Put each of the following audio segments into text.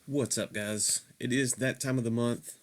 What's up, guys? It is that time of the month.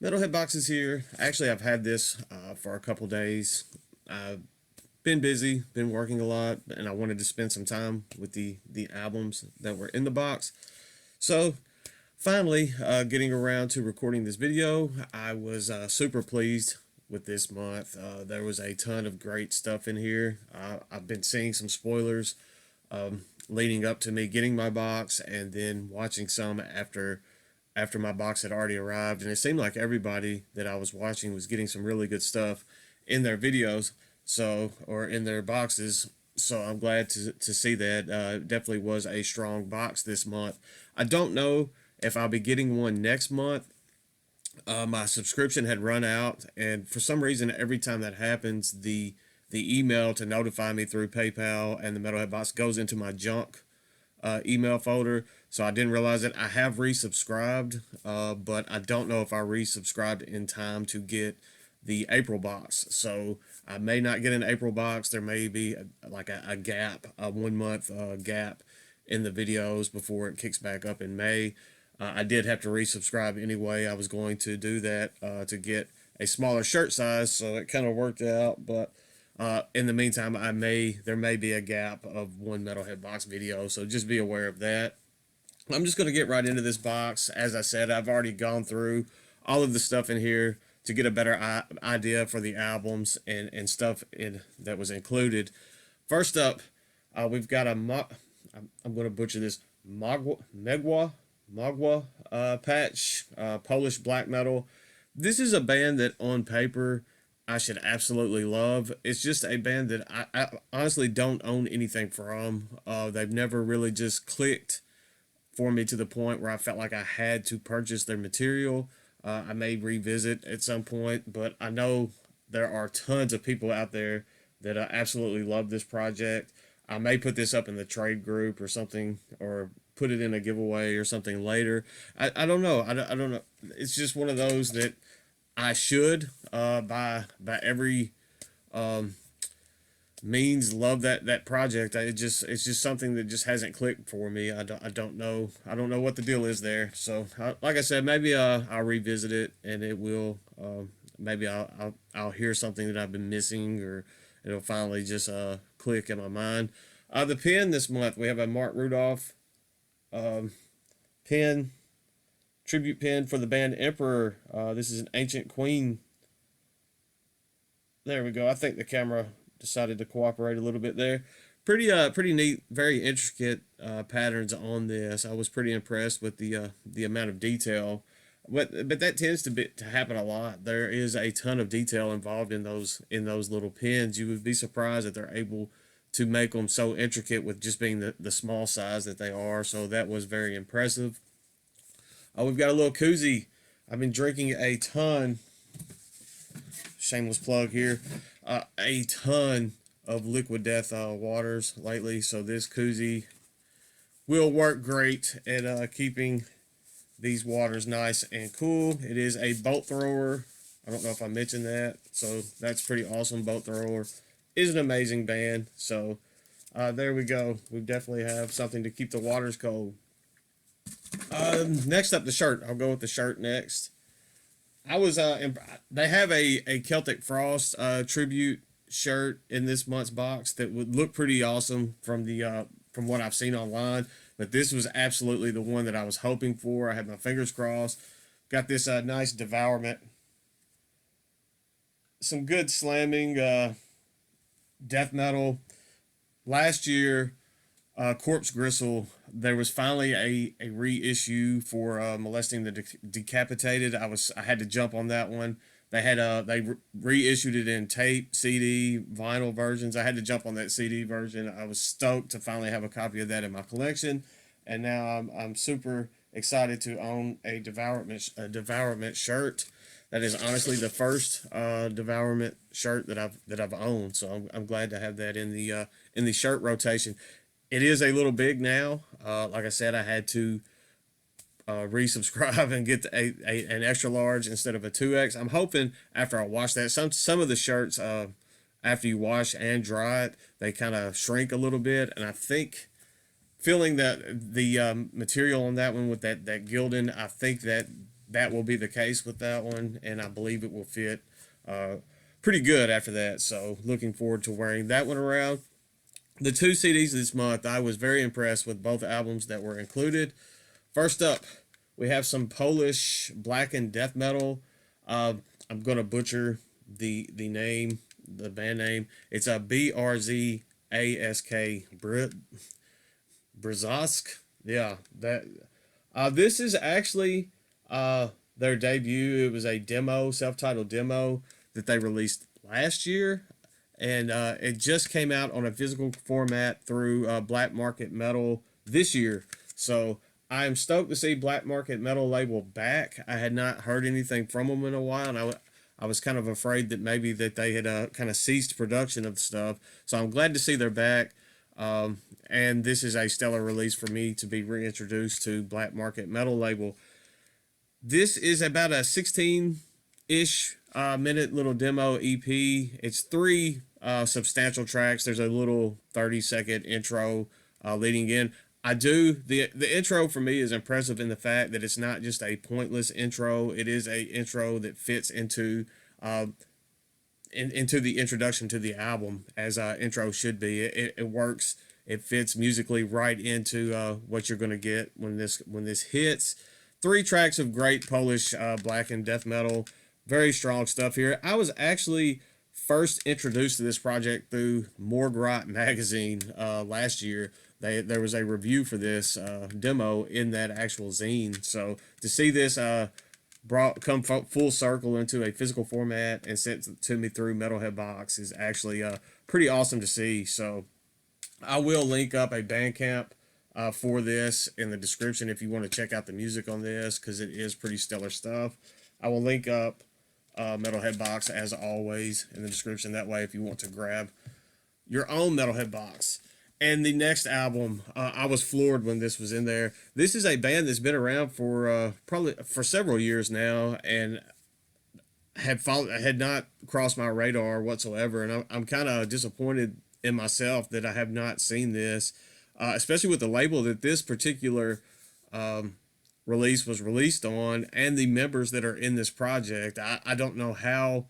Metalhead boxes here. Actually, I've had this for a couple days. I've been busy, been working a lot, and I wanted to spend some time with the albums that were in the box. So, finally, getting around to recording this video, I was super pleased with this month. There was a ton of great stuff in here. I've been seeing some spoilers leading up to me getting my box, and then watching some after my box had already arrived, and it seemed like everybody that I was watching was getting some really good stuff in their videos, or in their boxes. So I'm glad to see that. It definitely was a strong box this month. I don't know if I'll be getting one next month. My subscription had run out, and for some reason, every time that happens, the email to notify me through PayPal and the Metalhead box goes into my junk email folder. So I didn't realize it. I have resubscribed, but I don't know if I resubscribed in time to get the April box. So I may not get an April box. There may be a gap, a 1 month gap in the videos before it kicks back up in May. I did have to resubscribe anyway. I was going to do that to get a smaller shirt size, so it kind of worked out. But in the meantime, there may be a gap of one Metalhead box video, so just be aware of that. I'm just going to get right into this box. As I said, I've already gone through all of the stuff in here to get a better idea for the albums and stuff that was included. First up, we've got I'm going to butcher this, Magwa patch, Polish black metal. This is a band that on paper I should absolutely love. It's just a band that I honestly don't own anything from. They've never really just clicked for me to the point where I felt like I had to purchase their material. I may revisit at some point, but I know there are tons of people out there that absolutely love this project. I may put this up in the trade group or something, or put it in a giveaway or something later. I don't know. I don't know. It's just one of those that I should, by every means, love that project. It's just something that just hasn't clicked for me. I don't know what the deal is there. So like I said, maybe I'll revisit it, and it will maybe I'll hear something that I've been missing, or it'll finally just click in my mind. The pin this month, we have a Mark Rudolph pin, tribute pin for the band Emperor. This is an Ancient Queen. There we go. I think the camera decided to cooperate a little bit there. Pretty neat, very intricate patterns on this. I was pretty impressed with the amount of detail. But that tends to happen a lot. There is a ton of detail involved in those little pins. You would be surprised that they're able to make them so intricate with just being the small size that they are. So that was very impressive. We've got a little koozie. I've been drinking a ton. Shameless plug here. A ton of Liquid Death waters lately. So this koozie will work great at keeping these waters nice and cool. It is a bolt thrower. I don't know if I mentioned that. So that's pretty awesome. Bolt thrower is an amazing band. So there we go. We definitely have something to keep the waters cold. Next up, the shirt. I'll go with the shirt next. They have a Celtic Frost tribute shirt in this month's box that would look pretty awesome from what I've seen online. But this was absolutely the one that I was hoping for. I had my fingers crossed. Got this nice devourment. Some good slamming death metal. Last year, Corpse Gristle, there was finally a reissue for Molesting the Decapitated. I had to jump on that one. They reissued it in tape, CD, vinyl versions. I had to jump on that CD version. I was stoked to finally have a copy of that in my collection, and now I'm super excited to own a Devourment shirt. That is honestly the first Devourment shirt that I've owned. So I'm glad to have that in the shirt rotation. It is a little big now. Like I said, I had to resubscribe and get an extra large instead of a 2X. I'm hoping after I wash that, some of the shirts, after you wash and dry it, they kind of shrink a little bit. And I think feeling that the material on that one with that gilding, I think that will be the case with that one, and I believe it will fit pretty good after that. So looking forward to wearing that one around. The two CDs this month, I was very impressed with both albums that were included. First up, we have some Polish black and death metal. I'm gonna butcher the name, the band name. It's a Brzask. Brzask. Yeah, that. This is actually their debut. It was a demo, self-titled demo that they released last year, and it just came out on a physical format through Black Market Metal this year. So I am stoked to see Black Market Metal label back. I had not heard anything from them in a while, and I was kind of afraid that maybe that they had kind of ceased production of the stuff. So I'm glad to see they're back. And this is a stellar release for me to be reintroduced to Black Market Metal label. This is about a 16-ish minute little demo EP. It's three substantial tracks. There's a little 30-second intro leading in. The intro for me is impressive in the fact that it's not just a pointless intro. It is a intro that fits into the introduction to the album, as intro should be. It works. It fits musically right into what you're going to get when this hits. Three tracks of great Polish black and death metal. Very strong stuff here. I was actually first introduced to this project through Morgrot magazine last year. There was a review for this demo in that actual zine. So to see this come full circle into a physical format and sent to me through Metalhead Box is actually pretty awesome to see. So I will link up a Bandcamp for this in the description if you want to check out the music on this, because it is pretty stellar stuff. I will link up Metalhead Box as always in the description. That way, if you want to grab your own Metalhead Box. And the next album, I was floored when this was in there. This is a band that's been around for probably for several years now, and had not crossed my radar whatsoever. And I'm kind of disappointed in myself that I have not seen this, especially with the label that this particular release was released on, and the members that are in this project. I don't know how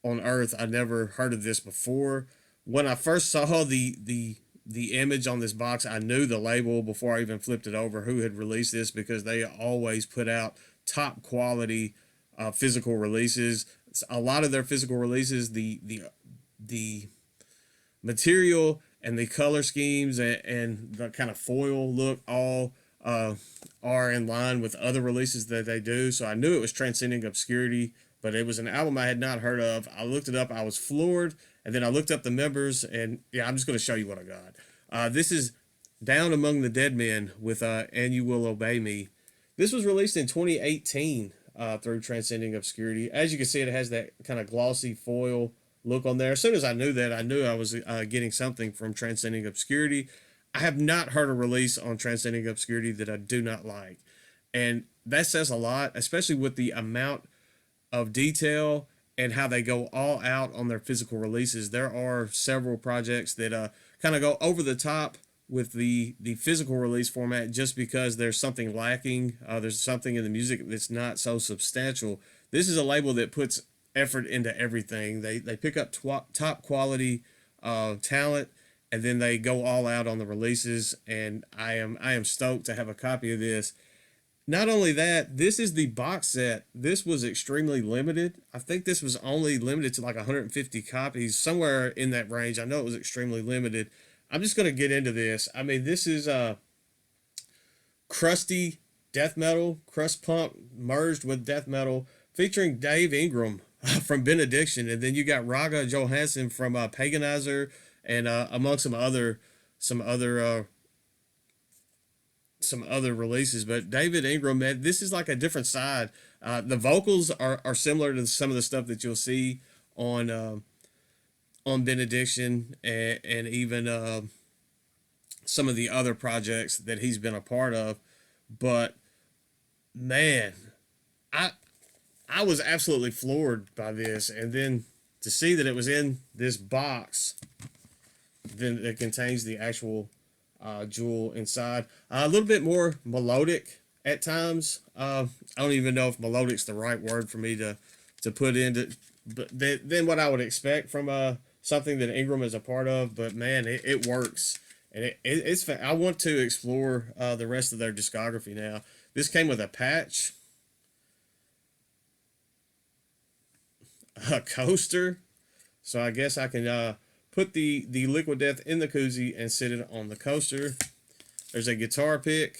on earth I never heard of this before. When I first saw the image on this box, I knew the label before I even flipped it over who had released this, because they always put out top quality physical releases. A lot of their physical releases, the material and the color schemes and the kind of foil look all are in line with other releases that they do. So I knew it was Transcending Obscurity, but it was an album I had not heard of. I looked it up. I was floored. And then I looked up the members, and yeah, I'm just going to show you what I got. This is Down Among the Dead Men with And You Will Obey Me. This was released in 2018 through Transcending Obscurity. As you can see, it has that kind of glossy foil look on there. As soon as I knew that, I knew I was getting something from Transcending Obscurity. I have not heard a release on Transcending Obscurity that I do not like. And that says a lot, especially with the amount of detail and how they go all out on their physical releases. There are several projects that kind of go over the top with the physical release format just because there's something lacking. There's something in the music that's not so substantial. This is a label that puts effort into everything. They pick up top quality talent, and then they go all out on the releases. And I am stoked to have a copy of this. Not only that, this is the box set. This was extremely limited. I think this was only limited to like 150 copies, somewhere in that range. I know it was extremely limited. I'm just going to get into this. I mean, this is crusty death metal, crust punk merged with death metal, featuring Dave Ingram from Benediction. And then you got Raga Johansson from Paganizer, and among some other releases. But David Ingram, man, this is like a different side. The vocals are similar to some of the stuff that you'll see on Benediction, and even some of the other projects that he's been a part of. But man, I was absolutely floored by this. And then to see that it was in this box then it contains the actual jewel inside. A little bit more melodic at times. I don't even know if melodic's the right word for me to put into, but than what I would expect from something that Ingram is a part of. But man, it works, and it's. I want to explore the rest of their discography now. This came with a patch, a coaster, so I guess I can put the Liquid Death in the koozie and sit it on the coaster. There's a guitar pick.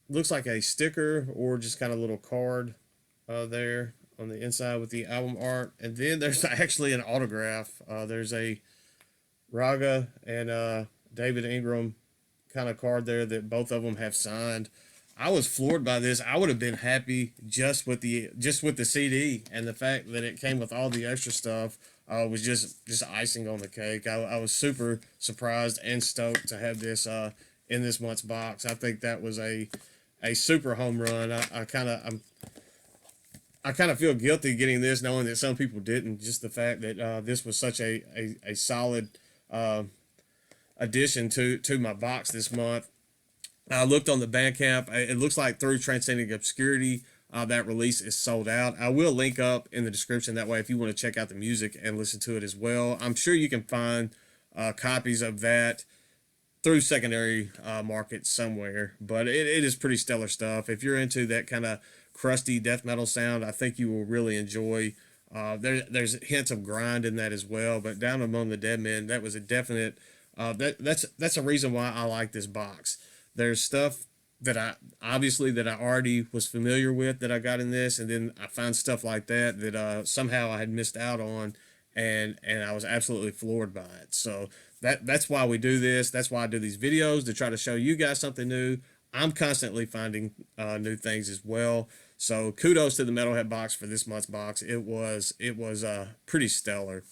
Looks like a sticker or just kind of a little card there on the inside with the album art. And then there's actually an autograph. There's a Raga and David Ingram kind of card there that both of them have signed. I was floored by this. I would have been happy just with the CD, and the fact that it came with all the extra stuff was just icing on the cake. I was super surprised and stoked to have this in this month's box. I think that was a super home run. I kind of feel guilty getting this, knowing that some people didn't. Just the fact that this was such a solid addition to my box this month. I looked on the Bandcamp. It looks like through Transcending Obscurity, that release is sold out. I will link up in the description. That way, if you want to check out the music and listen to it as well, I'm sure you can find copies of that through secondary markets somewhere. But it is pretty stellar stuff. If you're into that kind of crusty death metal sound, I think you will really enjoy. There's hints of grind in that as well. But Down Among the Dead Men, that was a definite. That's a reason why I like this box. There's stuff that I already was familiar with that I got in this, and then I find stuff like that somehow I had missed out on, and I was absolutely floored by it. So that's why we do this. That's why I do these videos, to try to show you guys something new. I'm constantly finding new things as well. So kudos to the Metalhead box for this month's box. It was pretty stellar.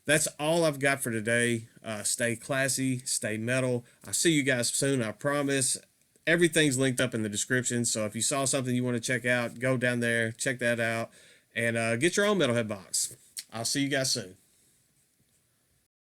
That's all I've got for today. Stay classy, stay metal. I'll see you guys soon, I promise. Everything's linked up in the description, so if you saw something you want to check out, go down there, check that out, and get your own Metalhead box. I'll see you guys soon.